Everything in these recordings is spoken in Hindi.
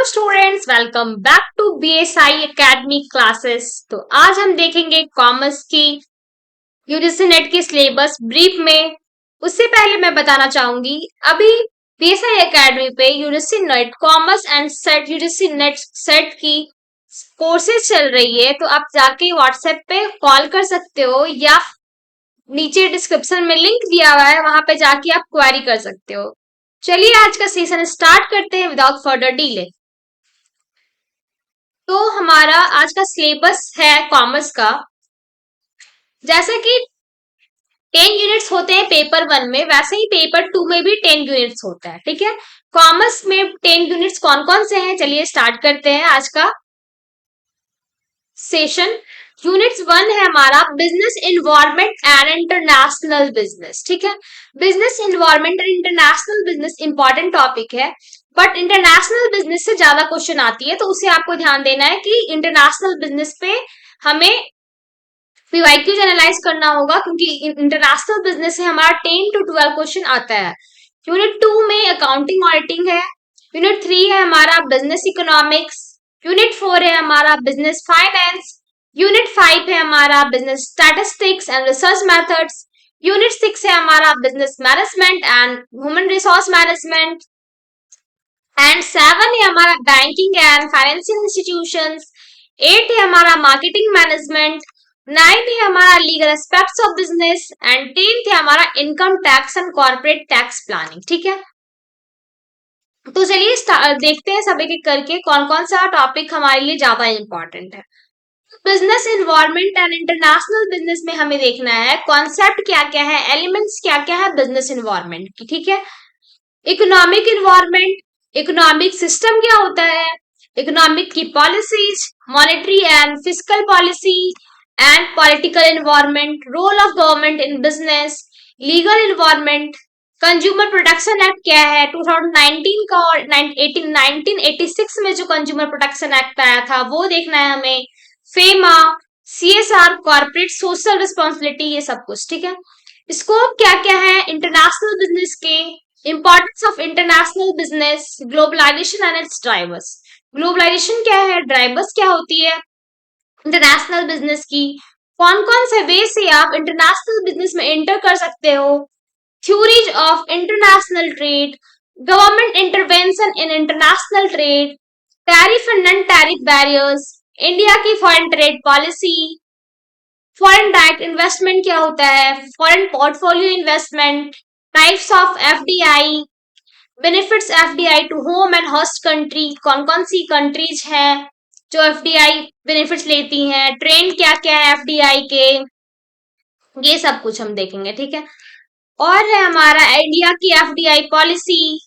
Hello students, welcome back to BSI academy classes. तो आज हम देखेंगे कॉमर्स की यूजीसी नेट की सिलेबस ब्रीफ में। उससे पहले मैं बताना चाहूंगी, अभी बीएसआई एकेडमी पे UGC NET commerce and SET UGC NET SET की कोर्सेज चल रही है। तो आप जाके व्हाट्सएप पे कॉल कर सकते हो या नीचे डिस्क्रिप्शन में लिंक दिया हुआ है, वहां पे जाके आप क्वेरी कर सकते हो। चलिए आज का सेशन स्टार्ट करते हैं विदाउट फर्दर डिले। तो हमारा आज का सिलेबस है कॉमर्स का। जैसे कि 10 यूनिट्स होते हैं पेपर 1 में, वैसे ही पेपर 2 में भी 10 यूनिट्स होता है। ठीक है, कॉमर्स में 10 यूनिट्स कौन कौन से हैं, चलिए स्टार्ट करते हैं आज का सेशन। यूनिट्स 1 है हमारा business environment and international business. ठीक है, business environment and international business important topic है, बट इंटरनेशनल बिजनेस से ज्यादा क्वेश्चन आती है, तो उसे आपको ध्यान देना है कि इंटरनेशनल बिजनेस पे हमें पीवाईक्यूज एनालाइज करना होगा, क्योंकि इंटरनेशनल बिजनेस से हमारा 10 to 12 क्वेश्चन आता है। यूनिट 2 में अकाउंटिंग ऑडिटिंग है। यूनिट 3 है हमारा बिजनेस इकोनॉमिक्स। यूनिट 4 है हमारा बिजनेस फाइनेंस। यूनिट 5 है हमारा business statistics and research methods. Unit 6 है हमारा business management and human resource management. And 7 है हमारा बैंकिंग एंड फाइनेंशियल इंस्टीट्यूशंस। 8 है हमारा मार्केटिंग मैनेजमेंट। 9 है हमारा legal aspects of business and 10th है हमारा income tax and corporate tax planning. ठीक है, तो चलिए देखते हैं सब एक एक करके कौन कौन सा टॉपिक हमारे लिए ज्यादा इंपॉर्टेंट है। Business environment and international business में हमें देखना है कॉन्सेप्ट क्या क्या है, एलिमेंट्स क्या क्या है बिजनेस इन्वायरमेंट की। ठीक है, इकोनॉमिक इन्वायरमेंट, इकोनॉमिक सिस्टम क्या होता है, इकोनॉमिक की policies, monetary and fiscal policy and political environment, role of government in business, legal environment, consumer protection act क्या है 2019 का, और 1986 में जो कंज्यूमर प्रोटेक्शन एक्ट आया था वो देखना है हमें, FEMA, CSR, corporate social responsibility, ये सब कुछ। ठीक है, स्कोप क्या क्या है इंटरनेशनल बिजनेस के, importance of international business, globalisation and its drivers. Globalisation क्या है, ड्राइवर्स क्या होती है इंटरनेशनल बिजनेस की, कौन कौन से वे से आप इंटरनेशनल बिजनेस में एंटर कर सकते हो, theories of international trade, government intervention in international trade, tariff and non tariff barriers, India की foreign trade policy, foreign direct investment क्या होता है, foreign portfolio investment, types of FDI, benefits FDI to home and host country, कौन कौन सी कंट्रीज हैं जो एफडीआई बेनिफिट्स लेती हैं, ट्रेंड क्या क्या है एफडीआई के, ये सब कुछ हम देखेंगे। ठीक है, और है हमारा इंडिया की FDI policy,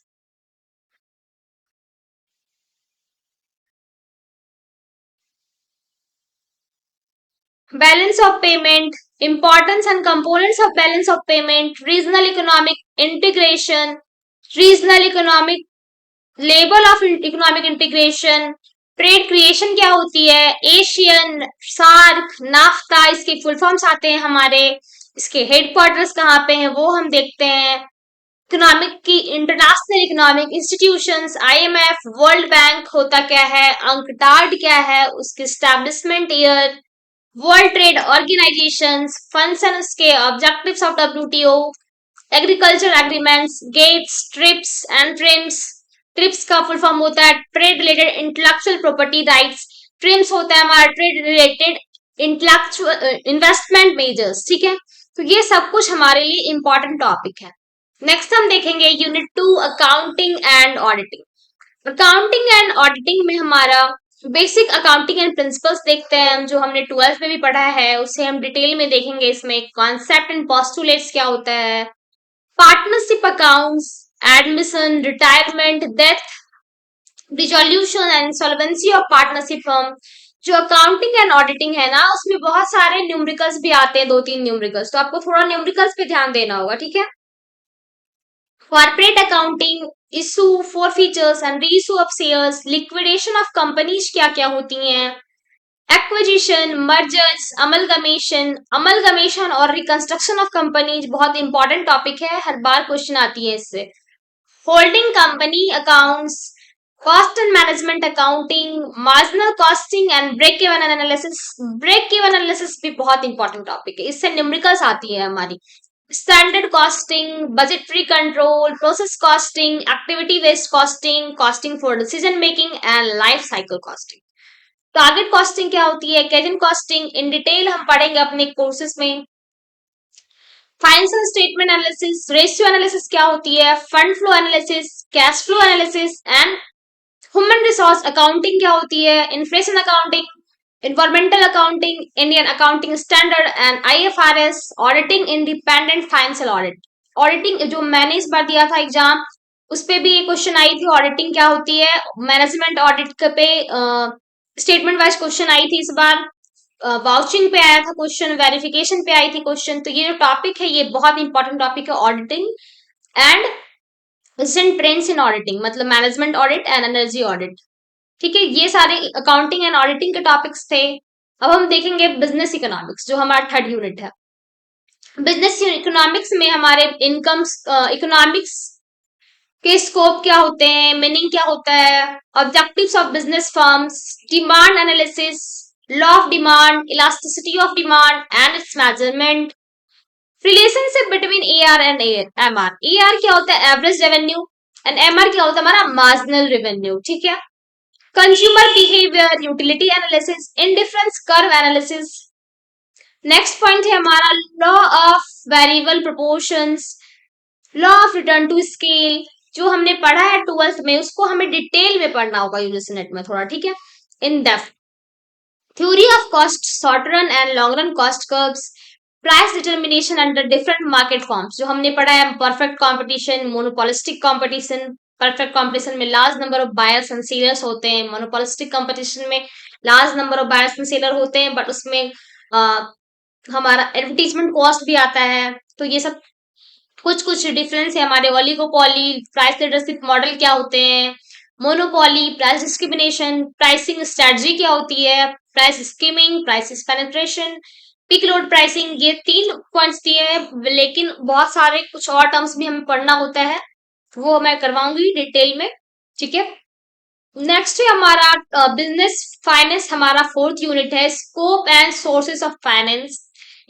balance of payment, importance and components of balance of payment, regional economic integration, regional economic, level of economic integration, trade creation क्या होती है, एशियन, सार्क, नाफ्ता, इसके फुल फॉर्म्स आते हैं हमारे, इसके हेडक्वार्टर्स कहाँ पे हैं वो हम देखते हैं, इकोनॉमिक की international economic institutions, IMF, World Bank होता क्या है, अंकटाड क्या है, उसके establishment year, World Trade Organisation, funds and उसके objectives of WTO, agriculture agreements, GATS, TRIPS and TRIMS. TRIPS का फुल फॉर्म होता है trade related intellectual property rights, TRIMS होता है हमारा trade related intellectual investment measures. ठीक है, तो ये सब कुछ हमारे लिए इंपॉर्टेंट टॉपिक है। नेक्स्ट हम देखेंगे unit 2 accounting and auditing. Accounting and auditing में हमारा बेसिक अकाउंटिंग एंड प्रिंसिपल्स देखते हैं हम, जो हमने 12th में भी पढ़ा है उसे हम डिटेल में देखेंगे। इसमें कॉन्सेप्ट एंड पोस्टुलेट्स क्या होता है, partnership accounts, admission, retirement, death, dissolution and insolvency of partnership firm. जो अकाउंटिंग एंड ऑडिटिंग है ना, उसमें बहुत सारे न्यूमेरिकल्स भी आते हैं, 2-3 न्यूमेरिकल्स, तो आपको थोड़ा न्यूमेरिकल्स पे ध्यान देना होगा। ठीक है, corporate accounting, issue, forfeitures and reissue of shares, liquidation of companies क्या क्या होती हैं, एक्विजिशन, मर्जर्स, अमलगमेशन, अमलगमेशन और रिकंस्ट्रक्शन ऑफ कंपनीज बहुत इंपॉर्टेंट टॉपिक है, हर बार क्वेश्चन आती है इससे। Holding company accounts, cost and management accounting, marginal costing and break even analysis. Break even analysis भी बहुत इंपॉर्टेंट टॉपिक है, इससे न्यूमेरिकल्स आती है हमारी। Standard costing, budgetary control, process costing, activity based costing, costing for decision making and life cycle costing. Target costing क्या होती है, कैजन कॉस्टिंग इन डिटेल हम पढ़ेंगे अपने कोर्सेज में। Financial statement analysis, ratio analysis क्या होती है, fund flow analysis, cash flow analysis and human resource accounting क्या होती है, inflation accounting, environmental accounting, Indian accounting standard and IFRS, auditing independent financial audit. Auditing जो मैंने इस बार दिया था एग्जाम, उस पे भी ये क्वेश्चन आई थी, ऑडिटिंग क्या होती है। मैनेजमेंट ऑडिट पे स्टेटमेंट वाइज क्वेश्चन आई थी इस बार। वाउचिंग पे आया था क्वेश्चन, वेरिफिकेशन पे आई थी क्वेश्चन। तो ये जो टॉपिक है ये बहुत इंपॉर्टेंट टॉपिक है, auditing and recent trends in auditing, मतलब management audit and energy audit. ठीक है, ये सारे अकाउंटिंग एंड ऑडिटिंग के टॉपिक्स थे। अब हम देखेंगे बिजनेस इकोनॉमिक्स, जो हमारा थर्ड यूनिट है। बिजनेस इकोनॉमिक्स में हमारे इनकम्स, इकोनॉमिक्स के स्कोप क्या होते हैं, मीनिंग क्या होता है, objectives of business firms, demand analysis, law of demand, elasticity of demand and it's measurement, relationship between AR and MR. AR क्या होता है, एवरेज रेवेन्यू, एंड एमआर क्या होता है हमारा मार्जिनल रेवेन्यू। ठीक है, consumer behaviour, utility analysis, indifference curve analysis. Next point है हमारा law of variable proportions, law of return to scale, जो हमने पढ़ा है ट्वेल्थ में, उसको हमें डिटेल में पढ़ना होगा यूजीसी नेट में थोड़ा। ठीक है, in depth. Theory of cost, short run and long run cost curves, price determination under different market forms, जो हमने पढ़ा है perfect competition, monopolistic competition. Perfect competition में large number of buyers and sellers होते हैं, मोनोपोलिस्टिक कंपटीशन में large number of buyers and seller होते हैं, बट उसमें हमारा एडवर्टीजमेंट कॉस्ट भी आता है। तो ये सब कुछ कुछ डिफरेंस है हमारे। ओलिगोपॉली, प्राइस लीडरशिप मॉडल क्या होते हैं, monopoly, price discrimination, pricing strategy क्या होती है, price skimming, price penetration, peak load pricing. ये 3 पॉइंट्स दिए हैं, लेकिन बहुत सारे कुछ और टर्म्स भी हमें पढ़ना होता है, वो मैं करवाऊंगी डिटेल में। ठीक है, नेक्स्ट है हमारा बिजनेस फाइनेंस, हमारा फोर्थ यूनिट है। Scope and sources of finance,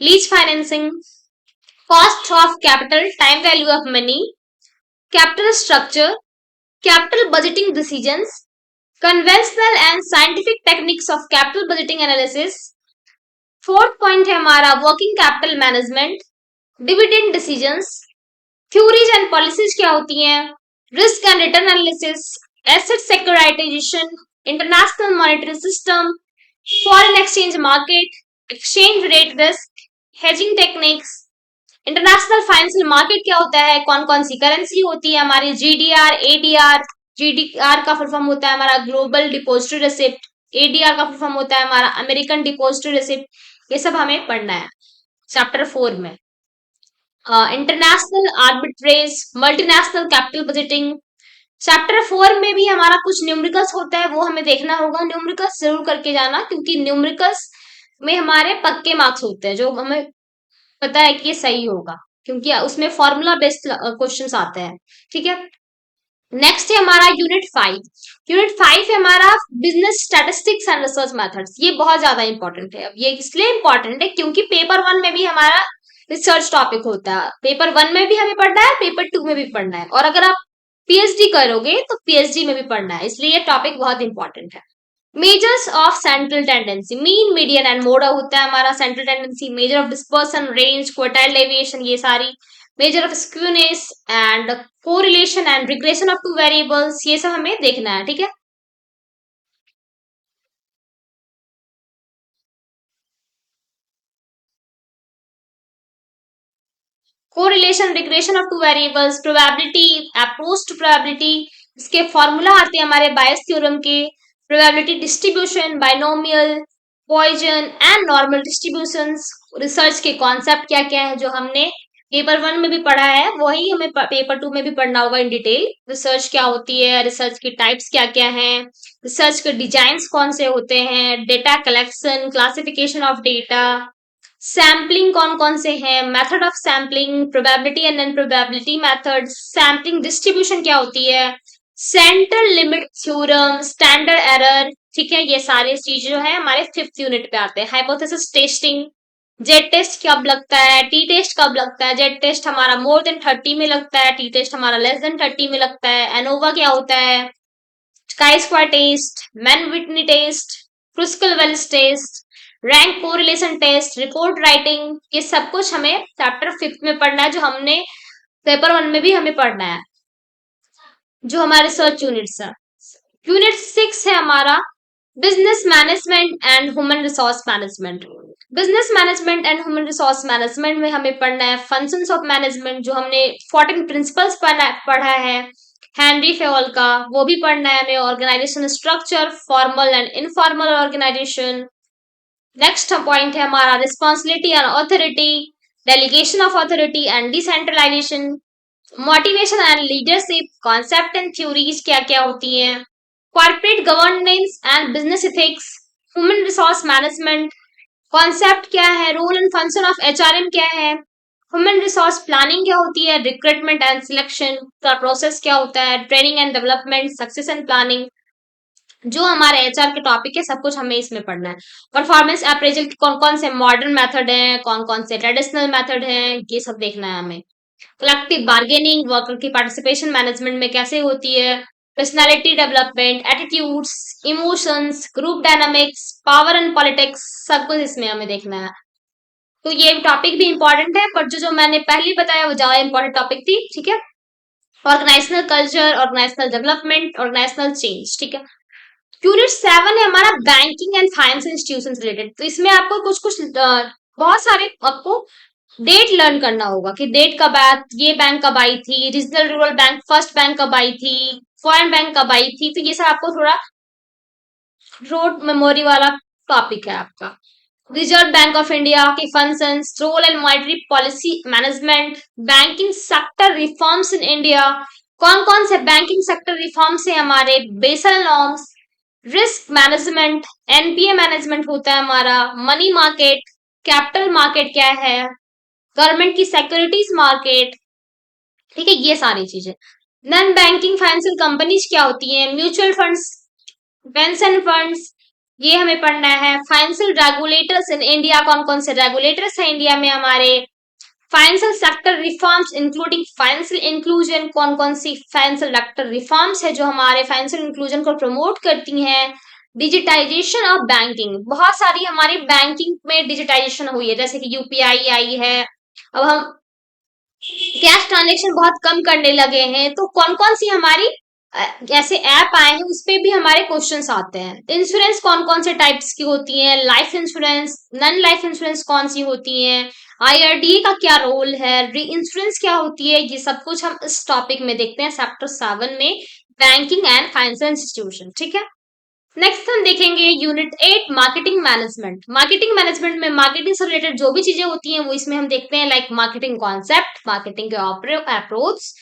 lease financing, cost of capital, time value of money, capital structure, capital budgeting decisions, conventional and scientific techniques of capital budgeting analysis। Fourth point है हमारा working capital management, dividend decisions, theories and policies क्या होती हैं, risk and return analysis, asset securitisation, international monetary system, foreign exchange market, exchange rate risk, hedging techniques. International financial market क्या होता है, कौन कौन सी करेंसी होती है हमारी, जीडीआर, एडीआर। जीडीआर का फुल फॉर्म होता है हमारा ग्लोबल डिपोजिटरी रिसिप्ट, एडीआर का फुल फॉर्म होता है हमारा अमेरिकन डिपोजिटरी रिसिप्ट। ये सब हमें पढ़ना है चैप्टर 4 में। International arbitrage, multinational capital budgeting. Chapter 4 में भी हमारा कुछ न्यूमेरिकल्स होता है, वो हमें देखना होगा। न्यूमेरिकल्स जरूर करके जाना, क्योंकि न्यूमेरिकल्स में हमारे पक्के मार्क्स होते हैं, जो हमें पता है कि ये सही होगा, क्योंकि उसमें फॉर्मूला बेस्ड क्वेश्चंस आते हैं। ठीक है, नेक्स्ट है हमारा यूनिट 5। यूनिट 5 है हमारा business statistics and research methods. ये बहुत ज्यादा इंपॉर्टेंट है। अब ये इसलिए इंपॉर्टेंट है क्योंकि पेपर 1 में भी हमारा रिसर्च टॉपिक होता है, पेपर 1 में भी हमें पढ़ना है, पेपर 2 में भी पढ़ना है, और अगर आप पीएचडी करोगे तो पीएचडी में भी पढ़ना है, इसलिए ये टॉपिक बहुत इंपॉर्टेंट है। Measures of central tendency, mean, median and mode होता है हमारा central tendency, measure of dispersion, range, quartile deviation, ये सारी, measure of skewness and correlation and regression of two variables, ये सब हमें देखना है। ठीक है, correlation, regression of two variables, probability, approach to probability, इसके फॉर्मूला आते हैं हमारे बायस थ्योरम के, probability distribution, binomial, Poisson and normal distributions. Research के कॉन्सेप्ट क्या क्या है, जो हमने पेपर 1 में भी पढ़ा है, वही हमें पेपर 2 में भी पढ़ना होगा इन डिटेल। रिसर्च क्या होती है, रिसर्च की टाइप्स क्या क्या हैं, रिसर्च के डिजाइन कौन से होते हैं, data collection, classification of data, sampling कौन कौन से हैं, method of sampling, probability and non probability method, sampling distribution क्या होती है, central limit theorem, standard error, ठीक है, ये सारे चीज जो है हमारे 5th यूनिट पे आते हैं। हाइपोथेसिस टेस्टिंग, जेड टेस्ट कब लगता है, टी टेस्ट कब लगता है, जेड टेस्ट हमारा मोर देन 30 में लगता है, टी टेस्ट हमारा लेस देन 30 में लगता है, एनोवा क्या होता है, chi square test, Mann Whitney test, Kruskal Wallis test, rank correlation test, report writing, ये सब कुछ हमें चैप्टर 5th में पढ़ना है, जो हमने पेपर 1 में भी हमें पढ़ना है, जो हमारे रिसर्च यूनिट्स है। यूनिट 6 है हमारा business management and human resource management. Business management and human resource management में हमें पढ़ना है फंक्शंस ऑफ मैनेजमेंट, जो हमने 14 प्रिंसिपल्स पढ़ा है हेनरी फेवल का, वो भी पढ़ना है हमें। Organisation structure, formal and informal organisation. Next point है हमारा responsibility and authority, delegation of authority and decentralisation, motivation and leadership, concept and theories क्या क्या होती हैं, corporate governance and business ethics, human resource management, concept क्या है, role and function of HRM क्या है, ह्यूमन रिसोर्स प्लानिंग क्या होती है, रिक्रूटमेंट एंड सिलेक्शन का प्रोसेस क्या होता है, training and development, success and planning, जो हमारे एचआर के टॉपिक है सब कुछ हमें इसमें पढ़ना है। परफॉर्मेंस अप्रेजल के कौन कौन से मॉडर्न मेथड हैं, कौन कौन से ट्रेडिशनल मेथड हैं, ये सब देखना है हमें। कलेक्टिव बार्गेनिंग, वर्कर की पार्टिसिपेशन मैनेजमेंट में कैसे होती है, personality development, attitudes, emotions, group dynamics, power and politics, सब कुछ इसमें हमें देखना है। तो ये टॉपिक भी इंपॉर्टेंट है, पर जो जो मैंने पहले बताया वो ज्यादा इंपॉर्टेंट टॉपिक थी, ठीक है। Organisational culture, organisational development, organisational change, ठीक है। यूनिट 7 है हमारा banking and finance institution related. तो इसमें आपको कुछ कुछ बहुत सारे आपको डेट लर्न करना होगा कि डेट कब आया, ये बैंक कब आई थी, regional rural bank first bank कब आई थी, फॉरेन बैंक कब आई थी। तो ये सब आपको थोड़ा रोड मेमोरी वाला टॉपिक है आपका। रिजर्व बैंक ऑफ इंडिया के functions, role and monetary policy management, banking sector reforms in India, कौन कौन से बैंकिंग सेक्टर रिफॉर्म्स है हमारे, Basel norms, risk management, NPA management होता है हमारा, मनी मार्केट, कैपिटल मार्केट क्या है, गवर्नमेंट की सिक्योरिटीज मार्केट, ठीक है, ये सारी चीजें। नॉन बैंकिंग फाइनेंशियल कंपनीज क्या होती हैं, म्यूचुअल फंड्स, पेंशन फंड्स, ये हमें पढ़ना है। फाइनेंशियल रेगुलेटर्स इन इंडिया, कौन कौन से रेगुलेटर्स हैं इंडिया में हमारे, financial sector reforms including financial inclusion, कौन कौन सी फाइनेंशियल सेक्टर रिफॉर्म्स है जो हमारे फाइनेंशियल इंक्लूजन को प्रमोट करती हैं। डिजिटाइजेशन ऑफ बैंकिंग, बहुत सारी हमारी बैंकिंग में डिजिटाइजेशन हुई है, जैसे कि यूपीआई आई है, अब हम कैश ट्रांजेक्शन बहुत कम करने लगे हैं। तो कौन कौन सी हमारी ऐसे ऐप आए हैं उस पे भी हमारे क्वेश्चंस आते हैं। इंश्योरेंस कौन कौन से टाइप्स की होती हैं, life insurance, non life insurance कौन सी होती हैं, आईआरडीए का क्या रोल है, री इंश्योरेंस क्या होती है, ये सब कुछ हम इस टॉपिक में देखते हैं चैप्टर 7 में, बैंकिंग एंड फाइनेंशियल इंस्टीट्यूशन, ठीक है। नेक्स्ट हम देखेंगे unit 8 marketing management. Marketing management में मार्केटिंग से रिलेटेड जो भी चीजें होती हैं वो इसमें हम देखते हैं, लाइक मार्केटिंग कॉन्सेप्ट, मार्केटिंग के approach,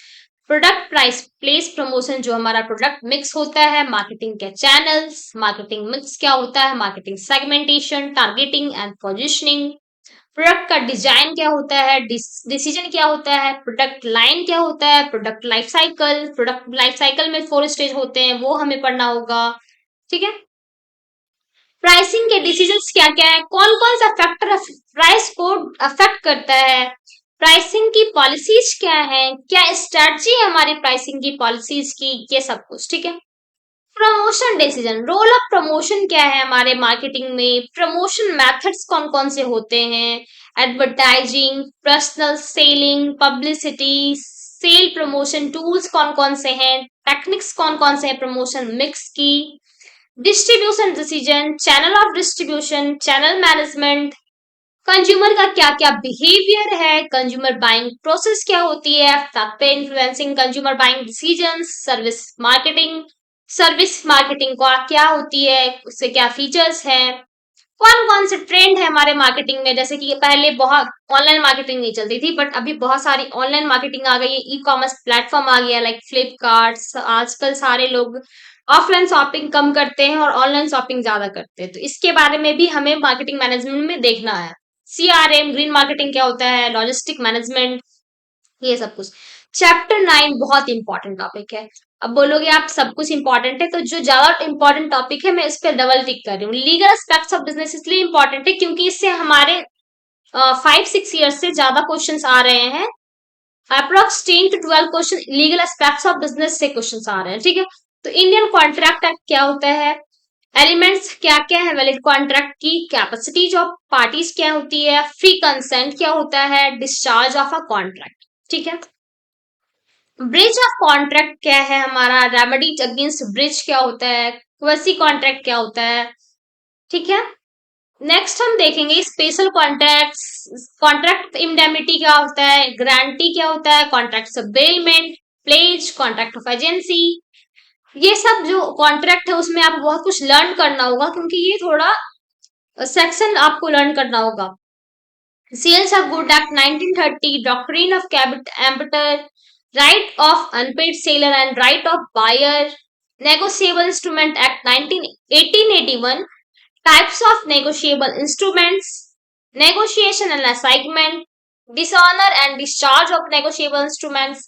product price place promotion, जो हमारा प्रोडक्ट मिक्स होता है, मार्केटिंग के चैनल्स, मार्केटिंग मिक्स क्या होता है, marketing segmentation, targeting and positioning, product का डिजाइन क्या होता है, डिसीजन क्या होता है, प्रोडक्ट लाइन क्या होता है, product life cycle, product life cycle में 4 स्टेज होते हैं वो हमें पढ़ना होगा, ठीक है। प्राइसिंग के डिसीजंस क्या क्या है, कौन कौन सा फैक्टर प्राइस को अफेक्ट करता है, प्राइसिंग की पॉलिसीज क्या है, क्या स्ट्रेटजी है हमारी प्राइसिंग की पॉलिसीज की, ये सब कुछ, ठीक है। Promotion decision, role of promotion क्या है हमारे मार्केटिंग में, प्रमोशन मेथड्स कौन कौन से होते हैं, advertising, personal selling, publicity, sale promotion tools कौन कौन से हैं, टेक्निक्स कौन कौन से हैं प्रमोशन मिक्स की, distribution decision, channel of distribution, channel management, consumer का क्या क्या बिहेवियर है, कंज्यूमर बाइंग प्रोसेस क्या होती है, factor influencing consumer buying decisions, service marketing का क्या होती है, उससे क्या फीचर्स हैं, कौन कौन से ट्रेंड है हमारे मार्केटिंग में, जैसे कि पहले बहुत ऑनलाइन मार्केटिंग नहीं चलती थी, बट अभी बहुत सारी ऑनलाइन मार्केटिंग आ गई है, ई कॉमर्स प्लेटफॉर्म आ गया लाइक फ्लिपकार्ट, आजकल सारे लोग ऑफलाइन शॉपिंग कम करते हैं और ऑनलाइन शॉपिंग ज्यादा करते हैं, तो इसके बारे में भी हमें मार्केटिंग मैनेजमेंट में देखना है। सीआरएम, ग्रीन मार्केटिंग क्या होता है, लॉजिस्टिक मैनेजमेंट, ये सब कुछ। चैप्टर 9 बहुत इंपॉर्टेंट टॉपिक है, अब बोलोगे आप सब कुछ इंपॉर्टेंट है, तो जो ज्यादा इंपॉर्टेंट टॉपिक है मैं इस पर डबल टिक कर रही हूँ। लीगल एस्पेक्ट्स ऑफ बिजनेस इसलिए इंपॉर्टेंट है क्योंकि इससे हमारे 5-6 ईयर्स से ज्यादा क्वेश्चंस आ रहे हैं। Approx 10 to 12 question legal aspects of business से क्वेश्चंस आ रहे हैं, ठीक है। तो इंडियन कॉन्ट्रैक्ट एक्ट क्या होता है, एलिमेंट्स क्या क्या है वैलिड कॉन्ट्रैक्ट की, कैपेसिटीज ऑफ पार्टीज क्या होती है, फ्री कंसेंट क्या होता है, डिस्चार्ज ऑफ अ कॉन्ट्रैक्ट, ठीक है। ब्रीच ऑफ कॉन्ट्रैक्ट क्या है हमारा, रेमेडीज अगेंस्ट ब्रीच क्या होता है, क्वेसी कॉन्ट्रैक्ट क्या होता है, ठीक है। नेक्स्ट हम देखेंगे स्पेशल कॉन्ट्रैक्ट्स, कॉन्ट्रैक्ट इंडेमिनिटी क्या होता है, गारंटी क्या होता है, contract of bailment, pledge, contract of agency. ये सब जो कॉन्ट्रैक्ट है उसमें आपको बहुत कुछ लर्न करना होगा क्योंकि ये थोड़ा सेक्शन आपको लर्न करना होगा। Sales of good act 1930, doctrine of capital, right of unpaid seller and right of buyer, negotiable instrument act 1881, types of negotiable instruments, negotiation and assignment, dishonour and discharge of negotiable instruments,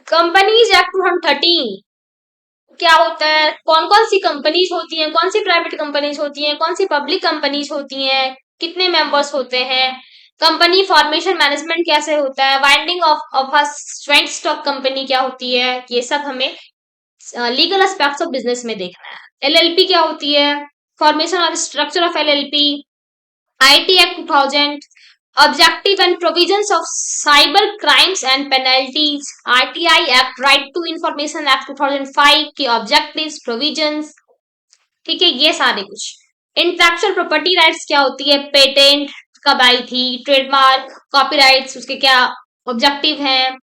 companies act 2013 क्या होता है, कौन कौन सी कंपनीज होती हैं, कौन सी प्राइवेट कंपनीज होती हैं, कौन सी पब्लिक कंपनीज होती हैं, कितने मेंबर्स होते हैं, कंपनी फॉर्मेशन मैनेजमेंट कैसे होता है, winding of a joint stock company क्या होती है, ये सब हमें लीगल एस्पेक्ट्स ऑफ बिजनेस में देखना है। एलएलपी क्या होती है, formation of structure of LLP, IT act 2000, objective and provisions of cyber crimes and penalties, RTI act, right to information act 2005 के ऑब्जेक्टिव्स प्रोविजंस, ठीक है, ये सारे कुछ। इंटेलेक्चुअल प्रॉपर्टी राइट्स क्या होती है, पेटेंट कब आई थी, ट्रेडमार्क, कॉपीराइट्स उसके क्या ऑब्जेक्टिव हैं,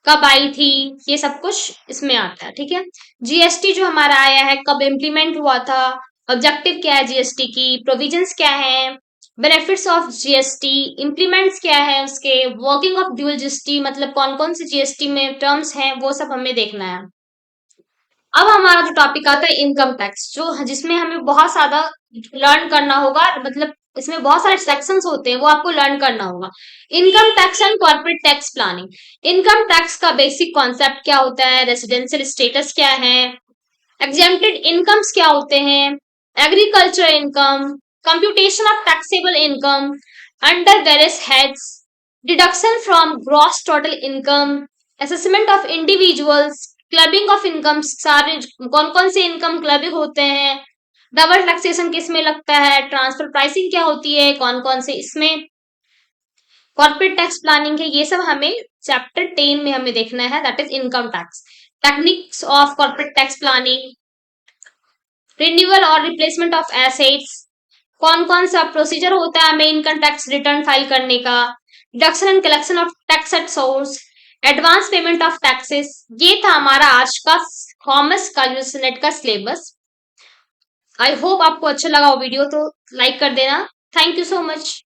कब आई थी, ये सब कुछ इसमें आता है, ठीक है। जीएसटी जो हमारा आया है कब इम्प्लीमेंट हुआ था, ऑब्जेक्टिव क्या है जीएसटी की, प्रोविजंस क्या है, बेनिफिट्स ऑफ जीएसटी, इम्प्लीमेंट्स क्या है उसके, वर्किंग ऑफ ड्यूअल जीएसटी मतलब कौन कौन से जीएसटी में टर्म्स हैं, वो सब हमें देखना है। अब हमारा जो टॉपिक आता है इनकम टैक्स, जो जिसमें हमें बहुत ज्यादा लर्न करना होगा, मतलब इसमें बहुत सारे सेक्शंस होते हैं वो आपको लर्न करना होगा। Income tax and corporate tax planning, income tax का बेसिक कॉन्सेप्ट क्या होता है, रेसिडेंशियल स्टेटस क्या है, एग्जेम्प्टेड इनकम्स क्या होते हैं, agriculture income, computation of taxable income under various heads, deduction from gross total income, assessment of individuals, clubbing of income, सारे कौन कौन से इनकम क्लबिंग होते हैं, डबल टैक्सेशन किस में लगता है, ट्रांसफर प्राइसिंग क्या होती है, कौन कौन से इसमें कॉर्पोरेट टैक्स प्लानिंग है, ये सब हमें चैप्टर 10 में हमें देखना है, that is income tax, techniques of corporate tax planning, renewal और रिप्लेसमेंट ऑफ एसेट्स, कौन कौन सा प्रोसीजर होता है हमें इनकम टैक्स रिटर्न फाइल करने का, deduction and collection of tax at source, advance payment of taxes. ये था हमारा आज का कॉमर्स का जो नेट का सिलेबस। आई होप आपको अच्छा लगा वो वीडियो, तो लाइक कर देना। Thank you so much.